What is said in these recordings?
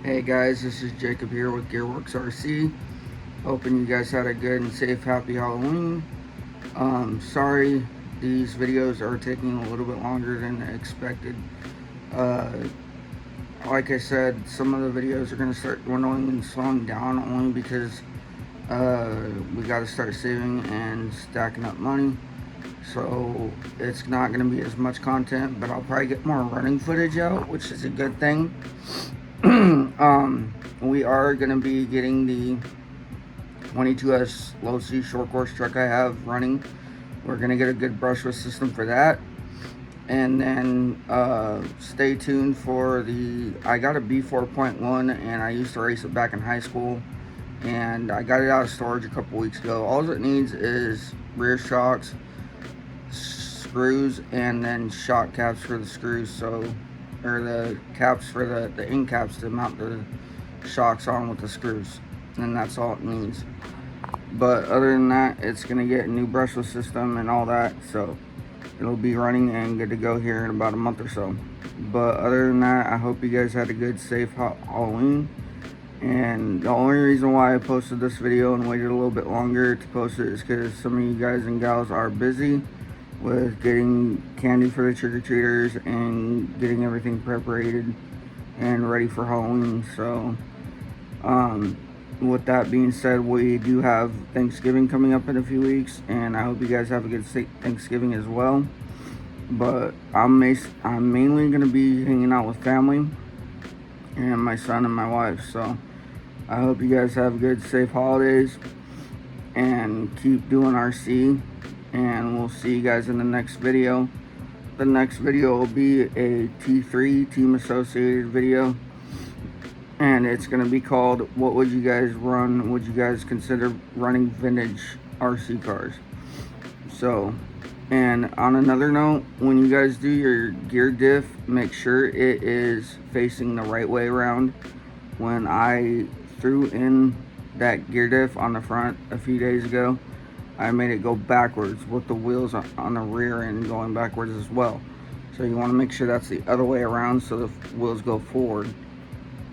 Hey guys, this is Jacob here with GearWorkRc. Hoping you guys had a good and safe, happy Halloween. Sorry these videos are taking a little bit longer than expected. Uh, like I said, some of the videos are going to start dwindling and slowing down only because we got to start saving and stacking up money. So it's not going to be as much content, but I'll probably get more running footage out, which is a good thing. We are going to be getting the 22S low C short course truck I have running. We're going to get a good brushless system for that. And then stay tuned for I got a B4.1 and I used to race it back in high school. And I got it out of storage a couple weeks ago. All it needs is rear shocks, screws, and then shock caps for the screws. Or the caps for the end caps to mount the shocks on with the screws, and that's all it needs. But other than that, it's gonna get a new brushless system and all that, so it'll be running and good to go here in about a month or so. But other than that, I hope you guys had a good, safe Halloween. And the only reason why I posted this video and waited a little bit longer to post it is because some of you guys and gals are busy with getting candy for the trick-or-treaters and getting everything preparated and ready for Halloween. So with that being said, we do have Thanksgiving coming up in a few weeks, and I hope you guys have a good Thanksgiving as well. But I'm mainly going to be hanging out with family and my son and my wife. So I hope you guys have good, safe holidays and keep doing RC. And we'll see you guys in the next video. The next video will be a T3 team associated video, and it's going to be called "What Would You Guys Run? Would you guys consider running vintage RC cars?" So, and on another note, when you guys do your gear diff, make sure it is facing the right way around. When I threw in that gear diff on the front a few days ago, I made it go backwards with the wheels on the rear end going backwards as well. So you want to make sure that's the other way around so the wheels go forward.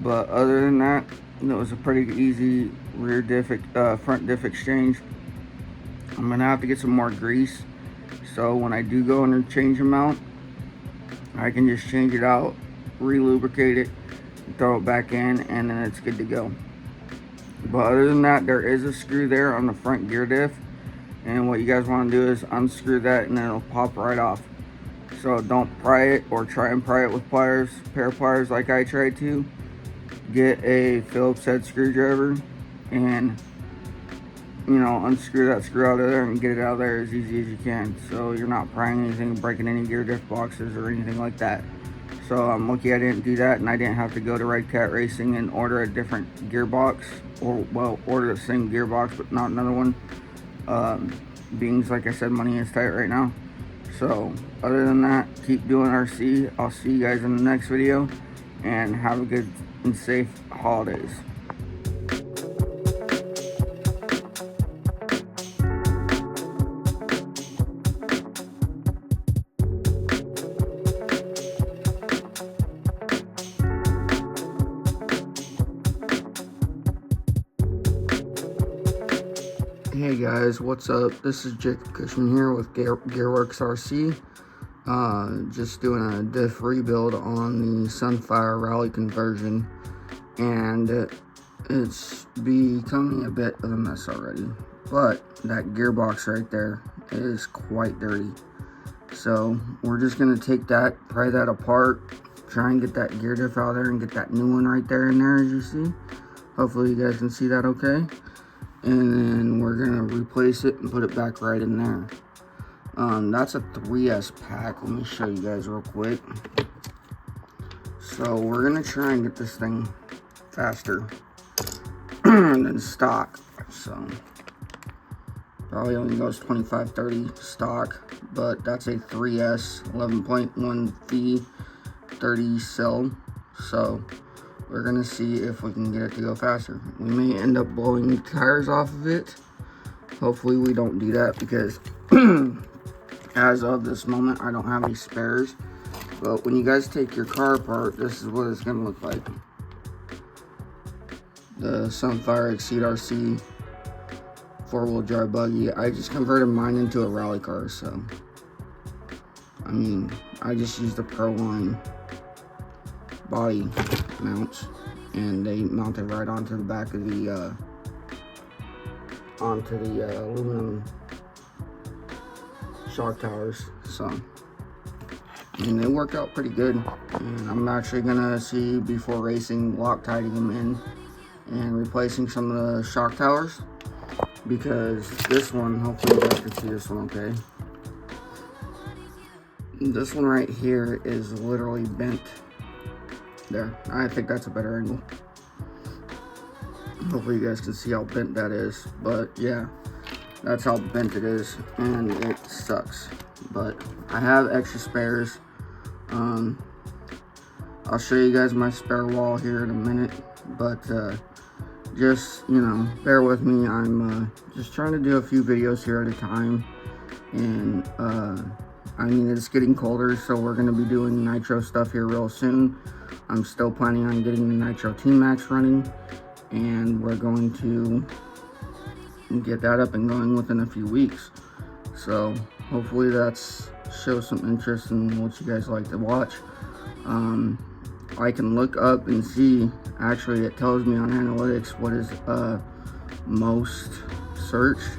But other than that, it was a pretty easy rear diff, front diff exchange. I'm going to have to get some more grease. So when I do go and change them out, I can just change it out, re-lubricate it, throw it back in, and then it's good to go. But other than that, there is a screw there on the front gear diff. And what you guys want to do is unscrew that and then it'll pop right off. So don't pry it or try and pry it with pliers, pair of pliers like I tried to. Get a Phillips head screwdriver and, unscrew that screw out of there and get it out of there as easy as you can. So you're not prying anything, breaking any gear diff boxes or anything like that. So I'm lucky I didn't do that, and I didn't have to go to Red Cat Racing and order a different gearbox, or order the same gearbox but not another one. Being, like I said, money is tight right now. So other than that, keep doing RC. I'll see you guys in the next video, and have a good and safe holidays. Hey guys, what's up? This is Jacob Cushman here with GearWorkRc. Just doing a diff rebuild on the Sunfire Rally conversion, and it's becoming a bit of a mess already. But that gearbox right there is quite dirty. So we're just gonna take that, pry that apart, try and get that gear diff out there and get that new one right there in there, as you see. Hopefully you guys can see that okay. And then we're gonna replace it and put it back right in there. That's a 3S pack. Let me show you guys real quick. So we're gonna try and get this thing faster than stock. So probably only goes 25-30 stock, but that's a 3S 11.1 V 30 cell. So we're gonna see if we can get it to go faster. We may end up blowing the tires off of it. Hopefully we don't do that, because as of this moment I don't have any spares. But when you guys take your car apart, this is what it's gonna look like. the Sunfire Exceed RC 4-wheel drive buggy. I just converted mine into a rally car, so I mean, I just used the Pro Line body mounts, and they mounted right onto the back of the aluminum shock towers. So, and they worked out pretty good. And I'm actually gonna see, before racing, Loctiting them in and replacing some of the shock towers, because this one, hopefully you guys can see this one okay. This one right here is literally bent. There, I think that's a better angle. Hopefully you guys can see how bent that is. But yeah, that's how bent it is, and it sucks. But I have extra spares. I'll show you guys my spare wall here in a minute, but just, you know, bear with me. I'm just trying to do a few videos here at a time, and I mean, it's getting colder, so we're going to be doing nitro stuff here real soon. I'm still planning on getting the Nitro T-Max running, and we're going to get that up and going within a few weeks. So hopefully that's shows some interest in what you guys like to watch. I can look up and see, actually it tells me on analytics what is most searched,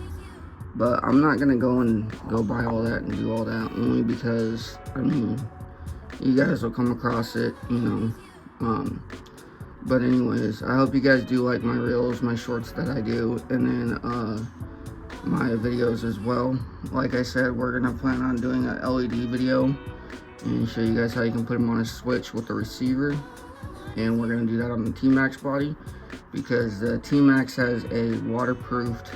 but I'm not gonna go buy all that and do all that, only because, I mean, you guys will come across it, you know. But anyways, I hope you guys do like my reels, my shorts that I do, and then my videos as well. Like I said, we're gonna plan on doing an LED video and show you guys how you can put them on a switch with the receiver, and we're gonna do that on the T-Max body, because the T-Max has a waterproofed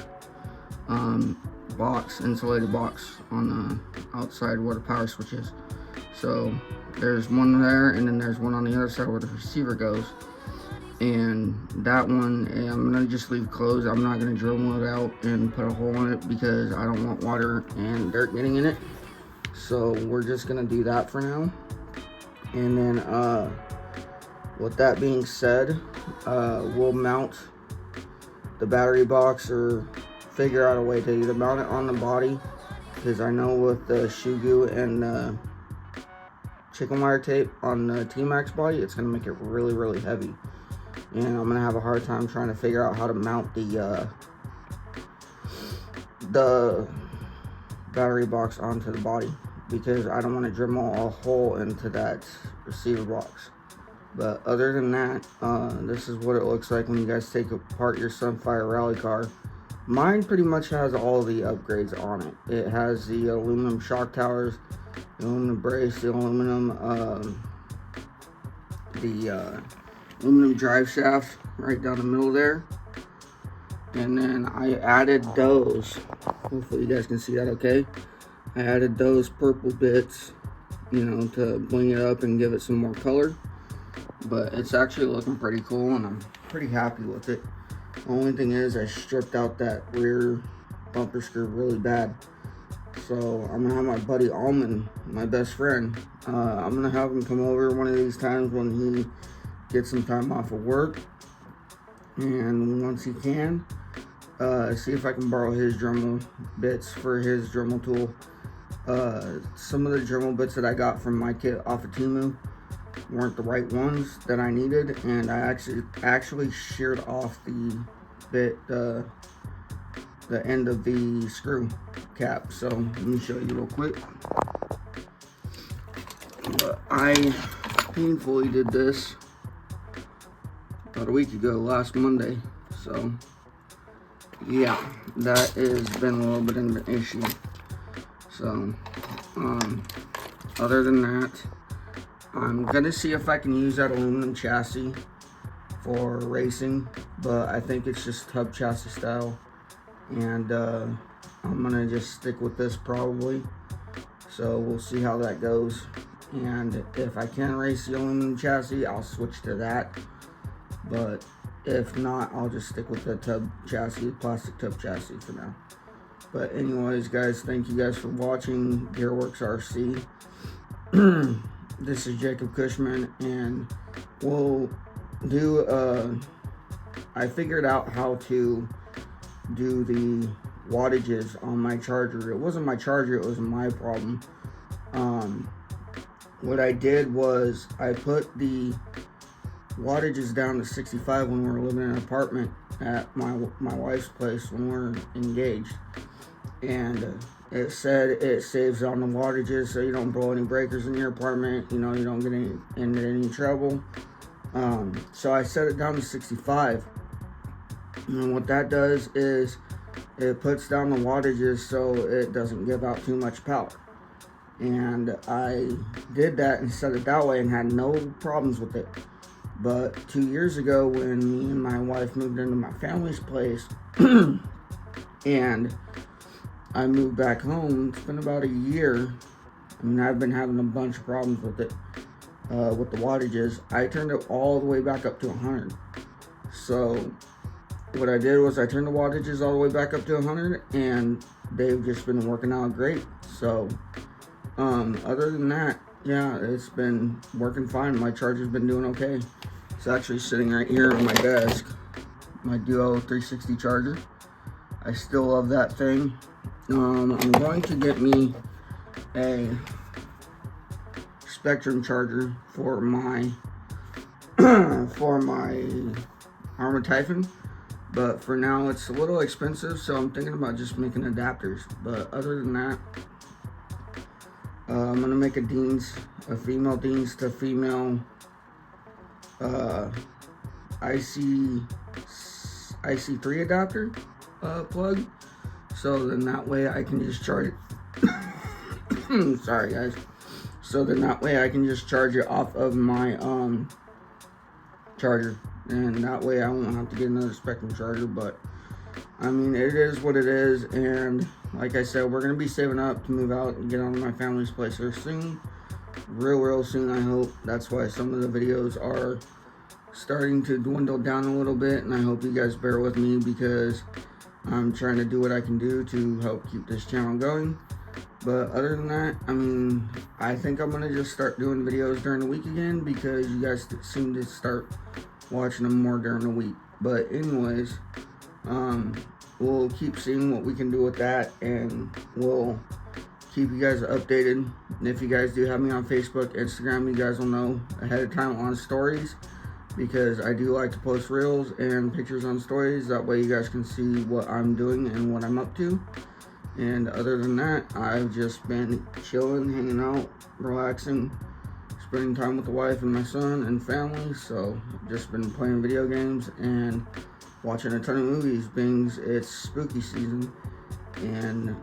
box, insulated box on the outside where the power switch is. So there's one there, and then there's one on the other side where the receiver goes. And that one, I'm gonna just leave closed. I'm not gonna drill it out and put a hole in it, because I don't want water and dirt getting in it. So we're just gonna do that for now. And then with that being said, we'll mount the battery box, or figure out a way to either mount it on the body, because I know with the shoe goo and chicken wire tape on the T-Max body, it's gonna make it really, really heavy. And I'm gonna have a hard time trying to figure out how to mount the battery box onto the body, because I don't want to Dremel a hole into that receiver box. But other than that, this is what it looks like when you guys take apart your Sunfire rally car. Mine pretty much has all the upgrades on it. It has the aluminum shock towers, the aluminum brace, the aluminum drive shaft right down the middle there. And then I added those, hopefully you guys can see that okay. I added those purple bits, you know, to bling it up and give it some more color. But it's actually looking pretty cool, and I'm pretty happy with it. The only thing is, I stripped out that rear bumper screw really bad. So I'm gonna have my buddy Almond, my best friend, I'm gonna have him come over one of these times when he gets some time off of work, and once he can, see if I can borrow his Dremel bits for his Dremel tool. Some of the Dremel bits that I got from my kit off of Temu weren't the right ones that I needed, and I actually sheared off the bit, the end of the screw cap. So let me show you real quick. But I painfully did this about a week ago, last Monday. So yeah, that has been a little bit of an issue. So other than that, I'm gonna see if I can use that aluminum chassis for racing, but I think it's just tub chassis style, and I'm gonna just stick with this probably. So we'll see how that goes, and if I can race the aluminum chassis, I'll switch to that. But if not, I'll just stick with the tub chassis, plastic tub chassis for now. But anyways, guys, thank you guys for watching GearWorkRc. This is Jacob Cushman, and we'll do I figured out how to do the wattages on my charger. It wasn't my charger, it was my problem. What I did was I put the wattages down to 65 when we were living in an apartment at my wife's place when we were engaged, and it said it saves on the wattages so you don't blow any breakers in your apartment, you know, you don't get into any trouble. So I set it down to 65, and what that does is it puts down the wattages so it doesn't give out too much power. And I did that and set it that way and had no problems with it. But 2 years ago, when me and my wife moved into my family's place and I moved back home, it's been about a year. I mean, I've been having a bunch of problems with it, with the wattages. I turned it all the way back up to 100. So what I did was I turned the wattages all the way back up to 100, and they've just been working out great. So other than that, yeah, it's been working fine. My charger's been doing okay. It's actually sitting right here on my desk, my Duo 360 charger. I still love that thing. I'm going to get me a Spectrum charger for my for my Armor Typhon, but for now it's a little expensive, so I'm thinking about just making adapters. But other than that, I'm gonna make a female Deans to female IC3 adapter plug, so then that way I can just charge it. Sorry guys. So then that way I can just charge it off of my charger, and that way I won't have to get another Spectrum charger. But I mean, it is what it is, and like I said, we're gonna be saving up to move out and get out of my family's place here soon, real soon, I hope. That's why some of the videos are starting to dwindle down a little bit, and I hope you guys bear with me because I'm trying to do what I can do to help keep this channel going. But other than that, I mean, I think I'm gonna just start doing videos during the week again because you guys seem to start watching them more during the week. But anyways, we'll keep seeing what we can do with that, and we'll keep you guys updated. And if you guys do have me on Facebook, Instagram, you guys will know ahead of time on stories, because I do like to post reels and pictures on stories. That way you guys can see what I'm doing and what I'm up to. And other than that, I've just been chilling, hanging out, relaxing, spending time with the wife and my son and family. So I've just been playing video games and watching a ton of movies, being it's spooky season and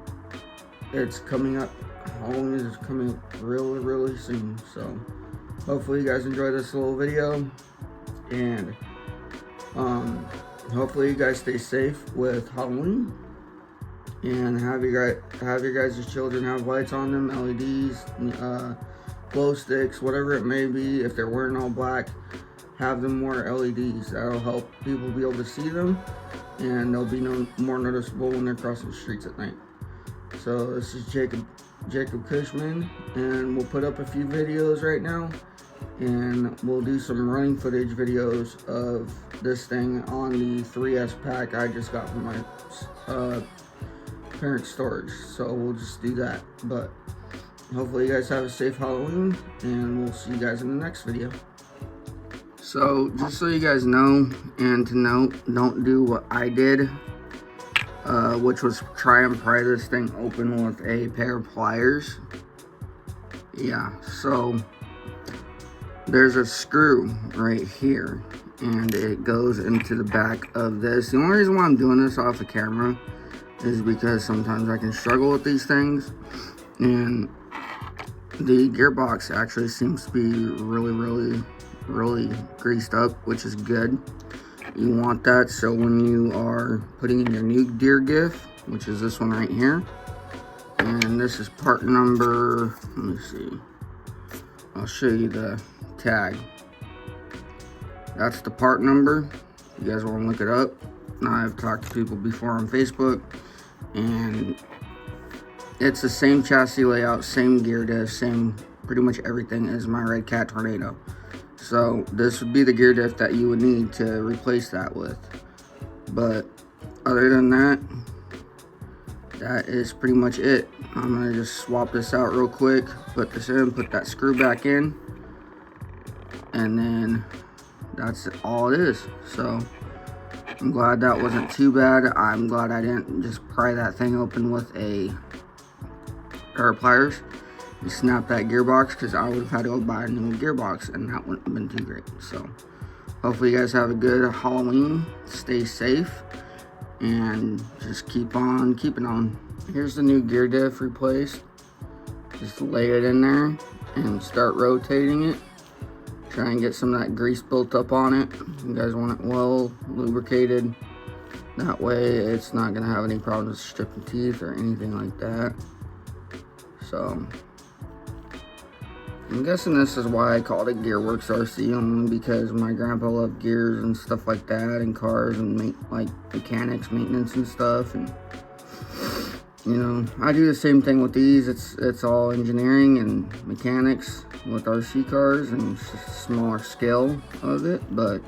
it's coming up. Halloween is coming up really soon. So hopefully you guys enjoy this little video, and hopefully you guys stay safe with Halloween, and have your guys' children have lights on them, LEDs, glow sticks, whatever it may be. If they're wearing all black, have them wear LEDs. That'll help people be able to see them, and they'll be more noticeable when they're crossing the streets at night. So this is Jacob Cushman, and we'll put up a few videos right now, and we'll do some running footage videos of this thing on the 3S pack I just got from my parents' storage. So we'll just do that. But hopefully you guys have a safe Halloween, and we'll see you guys in the next video. So just so you guys know, and to note, don't do what I did, which was try and pry this thing open with a pair of pliers. Yeah, so there's a screw right here, and it goes into the back of this. The only reason why I'm doing this off the camera is because sometimes I can struggle with these things, and the gearbox actually seems to be really greased up, which is good. You want that so when you are putting in your new gear diff, which is this one right here, and this is part number, let me see, I'll show you the tag. That's the part number. You guys want to look it up. I've talked to people before on Facebook, and it's the same chassis layout, same gear diff, same pretty much everything as my Red Cat Tornado. So this would be the gear diff that you would need to replace that with. But other than that, that is pretty much it. I'm gonna just swap this out real quick, put this in, put that screw back in, and then that's all it is. So I'm glad that wasn't too bad. I'm glad I didn't just pry that thing open with a pair of pliers and snap that gearbox, because I would have had to go buy a new gearbox and that wouldn't have been too great. So hopefully you guys have a good Halloween, stay safe, and just keep on keeping on. Here's the new gear diff replaced. Just lay it in there and start rotating it. Try and get some of that grease built up on it. You guys want it well lubricated. That way it's not gonna have any problems with stripping teeth or anything like that. So I'm guessing this is why I called it GearWorkRc, only because my grandpa loved gears and stuff like that, and cars and like mechanics, maintenance and stuff. And you know, I do the same thing with these. It's all engineering and mechanics with RC cars, and it's just a smaller scale of it. But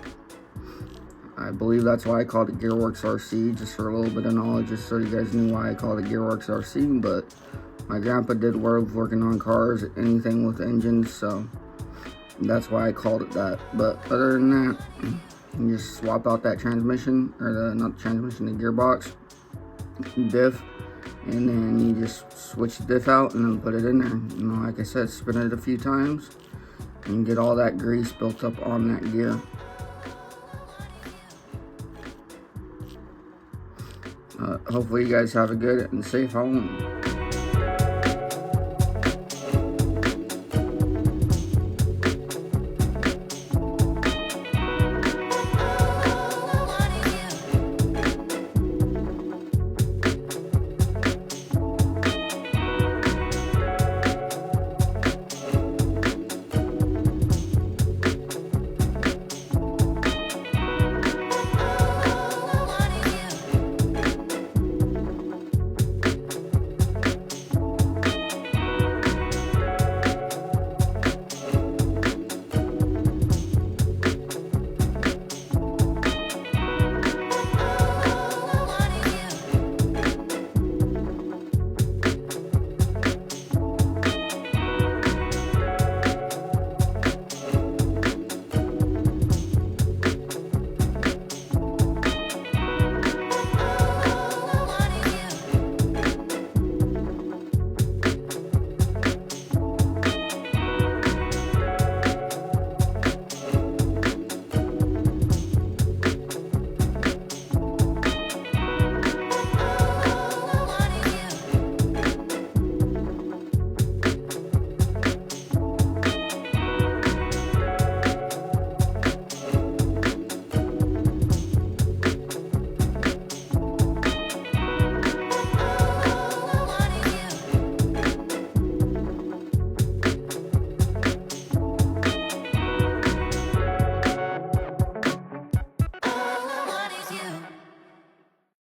I believe that's why I called it GearWorkRc, just for a little bit of knowledge, just so you guys knew why I called it GearWorkRc. But my grandpa did love working on cars, anything with engines, so that's why I called it that. But other than that, you just swap out that transmission, or not the transmission, the gearbox diff, and then you just switch the diff out and then put it in there. You know, like I said, spin it a few times and get all that grease built up on that gear. Hopefully you guys have a good and safe Halloween.